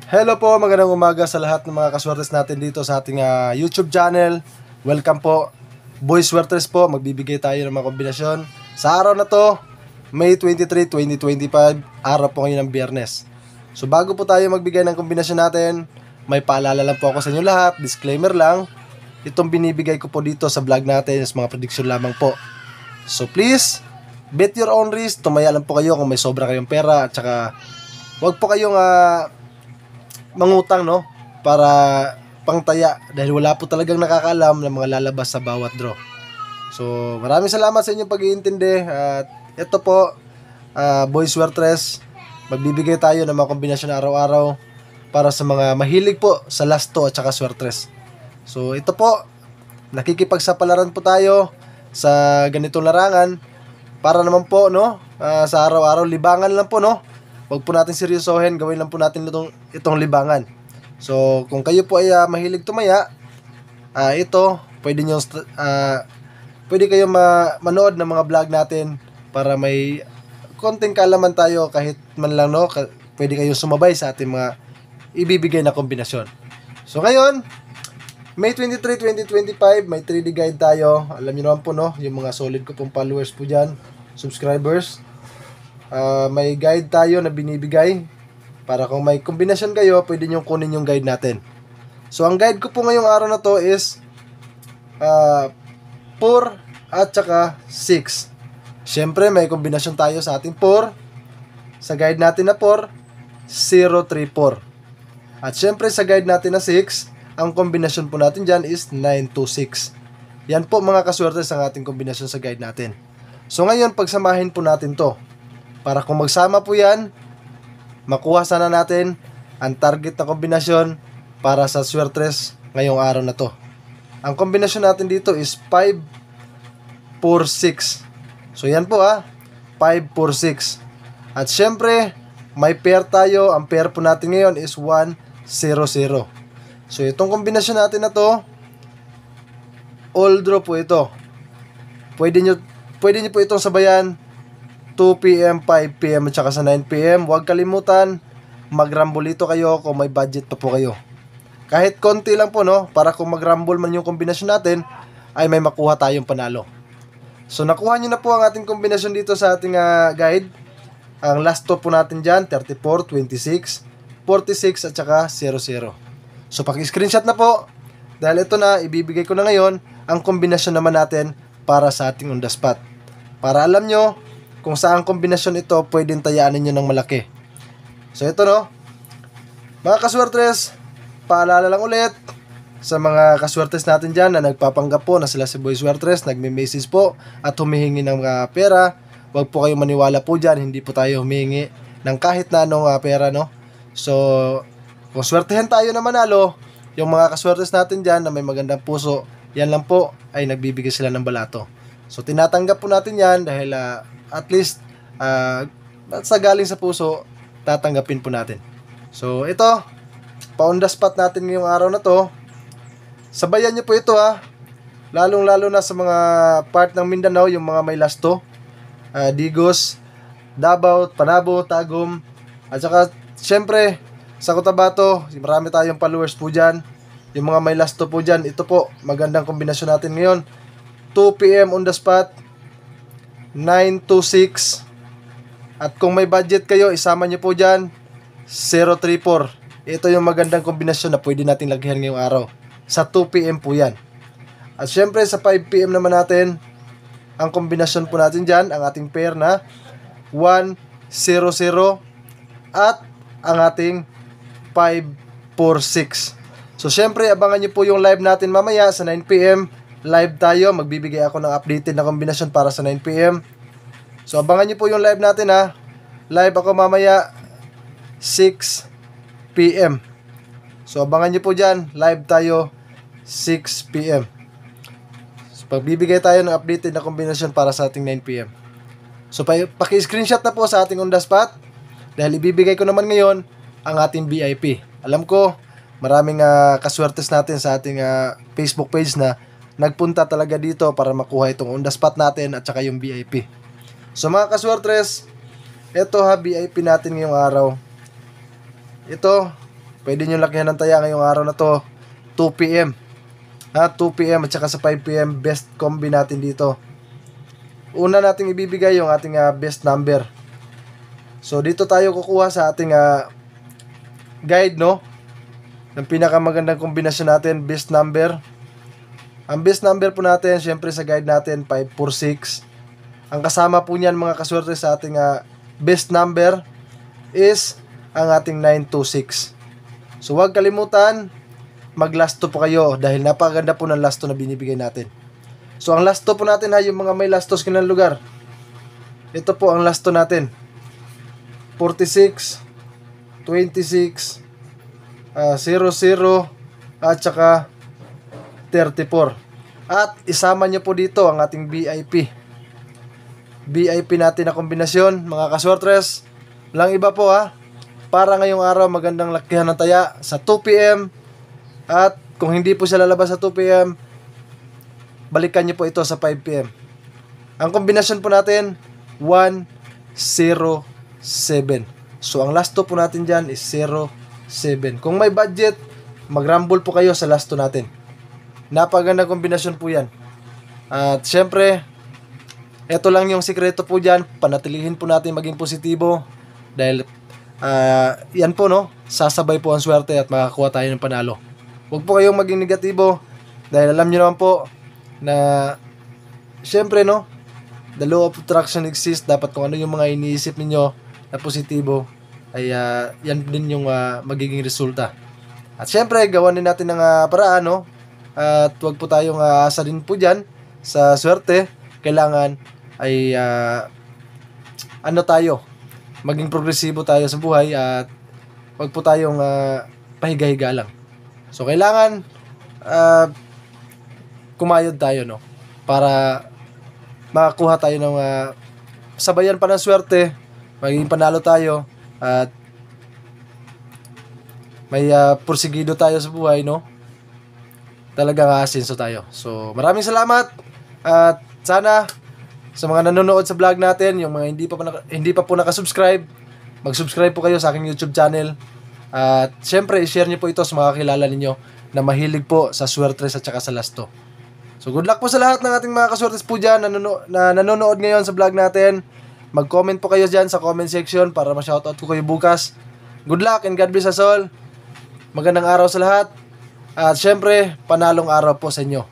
Hello po, magandang umaga sa lahat ng mga kaswertes natin dito sa ating YouTube channel. Welcome po. Boy Swertres po, magbibigay tayo ng mga kombinasyon. Sa araw na to, May 23, 2025, araw po ngayon ng Biyernes. So bago po tayo magbigay ng kombinasyon natin, may paalala lang po ako sa inyo lahat, disclaimer lang. Itong binibigay ko po dito sa vlog natin is mga prediction lamang po. So please, bet your own risk, tumaya lang po kayo kung may sobra kayong pera at saka wag po kayong mangutang, no, para pangtaya dahil wala po talagang nakakaalam ng mga lalabas sa bawat draw. So maraming salamat sa inyong pag-iintindi at ito po, Boy Swertres, magbibigay tayo ng mga kombinasyon araw-araw para sa mga mahilig po sa lasto at saka swertres. So ito po, nakikipagsapalaran po tayo sa ganitong larangan para naman po, no, sa araw-araw libangan lang po, no. Huwag po natin seryosohin, gawin lang po natin itong libangan. So, kung kayo po ay mahilig tumaya, ito, pwede kayo manood ng mga vlog natin para may konting kaalaman tayo kahit man lang, no, pwede kayong sumabay sa ating mga ibibigay na kombinasyon. So, ngayon, May 23, 2025, may 3D guide tayo. Alam niyo naman po, no, yung mga solid ko pong followers po dyan, subscribers. May guide tayo na binibigay para kung may kombinasyon kayo, pwede nyo kunin yung guide natin. So ang guide ko po ngayong araw na to is 4 at saka 6. Syempre may kombinasyon tayo sa ating 4. Sa guide natin na 4, 0, 3, 4. At syempre sa guide natin na 6, ang kombinasyon po natin dyan is 9, 2, 6. Yan po mga kaswerte sa ating kombinasyon sa guide natin. So ngayon pagsamahin po natin to para kung magsama po yan, makuha sana natin ang target na kombinasyon para sa swertres ngayong araw na to. Ang kombinasyon natin dito is 5, 4, 6. So yan po 5, 4, 6. At syempre, may pair tayo. Ang pair po natin ngayon is 1, 0, 0. So itong kombinasyon natin na to, all draw po ito. Pwede nyo po itong sabayan 2 PM, 5 PM at saka sa 9 PM. Huwag kalimutan, magrambolito kayo kung may budget pa po kayo. Kahit konti lang po, no, para kung magrambol man yung kombinasyon natin, ay may makuha tayong panalo. So nakuha nyo na po ang ating kombinasyon dito sa ating guide. Ang last two po natin dyan, 34, 26, 46 at saka 00. So paki-screenshot na po, dahil ito na, ibibigay ko na ngayon ang kombinasyon naman natin para sa ating on the spot. Para alam nyo kung saan kombinasyon ito pwedeng tayaan ninyo ng malaki. So ito, no, mga kaswertres, paalala lang ulit sa mga kaswertres natin dyan na nagpapanggap po na sila si Boy Swertres, nagme-message po at humihingi ng pera. Huwag po kayong maniwala po dyan, hindi po tayo humihingi ng kahit na anong pera, no. So kung swertehin tayo na manalo, yung mga kaswertres natin dyan na may magandang puso, yan lang po ay nagbibigay sila ng balato. So tinatanggap po natin yan dahil at least sa galing sa puso, tatanggapin po natin. So ito, pa-on the spot natin ngayong araw na to. Sabayan nyo po ito lalong lalo na sa mga part ng Mindanao, yung mga may lasto, Digos, Davao, Panabo, Tagum, at saka syempre sa Cotabato, marami tayong followers po dyan. Yung mga may lasto po dyan, ito po, magandang kombinasyon natin ngayon. 2 PM on the spot, 9, 2, 6. At kung may budget kayo, isama nyo po dyan 0, 3, 4. Ito yung magandang kombinasyon na pwede natin lagyan ngayong araw. Sa 2 PM po yan. At syempre sa 5 PM naman natin, ang kombinasyon po natin dyan, ang ating pair na 1, 0, 0 at ang ating 5, 4, 6. So syempre abangan nyo po yung live natin mamaya sa 9 PM. Live tayo, magbibigay ako ng updated na kombinasyon para sa 9 PM. So abangan nyo po yung live natin Live ako mamaya 6 PM. So abangan nyo po dyan, live tayo 6 PM. So pagbibigay tayo ng updated na kombinasyon para sa ating 9 PM. So paki-screenshot na po sa ating on the spot dahil ibibigay ko naman ngayon ang ating VIP. Alam ko, maraming kaswertes natin sa ating Facebook page na nagpunta talaga dito para makuha itong on the spot natin at saka yung VIP. So mga kaswertres, ito VIP natin ngayong araw. Ito, Pwede nyo lakihan ng taya ngayong araw na to, 2 p.m. 2 p.m. at saka sa 5 p.m. best combi natin dito. Una nating ibibigay yung ating best number. So dito tayo kukuha sa ating guide, no, ng pinakamagandang kombinasyon natin, best number. Ang best number po natin, syempre sa guide natin, 546. Ang kasama po niyan mga kaswerte sa ating best number is ang ating 926. So huwag kalimutan, mag-lasto po kayo dahil napakaganda po ng lasto na binibigay natin. So ang lasto po natin yung mga may lastos kinang lugar. Ito po ang lasto natin. 46, 26, 00, at saka 34. At isama nyo po dito ang ating VIP. VIP natin na kombinasyon, mga kaswertres. Walang iba po para ngayong araw magandang lakihan ng taya sa 2 p.m. At kung hindi po siya lalabas sa 2 p.m., balikan niyo po ito sa 5 p.m. Ang kombinasyon po natin 107. So ang lasto po natin dyan is 07. Kung may budget, mag-rumble po kayo sa lasto natin. Napagandang kombinasyon po yan. At syempre, ito lang yung sikreto po dyan. Panatilihin po natin maging positibo dahil yan po, no, sasabay po ang swerte at makakuha tayo ng panalo. Huwag po kayong maging negatibo dahil alam nyo naman po na syempre, no, the law of attraction exists. Dapat kung ano yung mga iniisip ninyo na positibo ay yan din yung magiging resulta. At syempre gawan din natin ng paraan, no, at huwag po tayong asa din po dyan sa swerte. Kailangan ay tayo, maging progresibo tayo sa buhay at wag po tayong pahiga-higa lang. So kailangan kumayod tayo, no, para makakuha tayo ng sabayan pa ng swerte, maging panalo tayo at may porsigido tayo sa buhay, no, talagang aasenso tayo. So maraming salamat at sana sa mga nanonood sa vlog natin, yung mga hindi pa po nakasubscribe, mag-subscribe po kayo sa aking YouTube channel. At syempre, i-share niyo po ito sa mga kilala ninyo na mahilig po sa swertres at saka sa lasto. So good luck po sa lahat ng ating mga kaswertres po dyan na nanonood ngayon sa vlog natin. Mag-comment po kayo dyan sa comment section para ma-shoutout ko kayo bukas. Good luck and God bless us all. Magandang araw sa lahat. At syempre, panalong araw po sa inyo.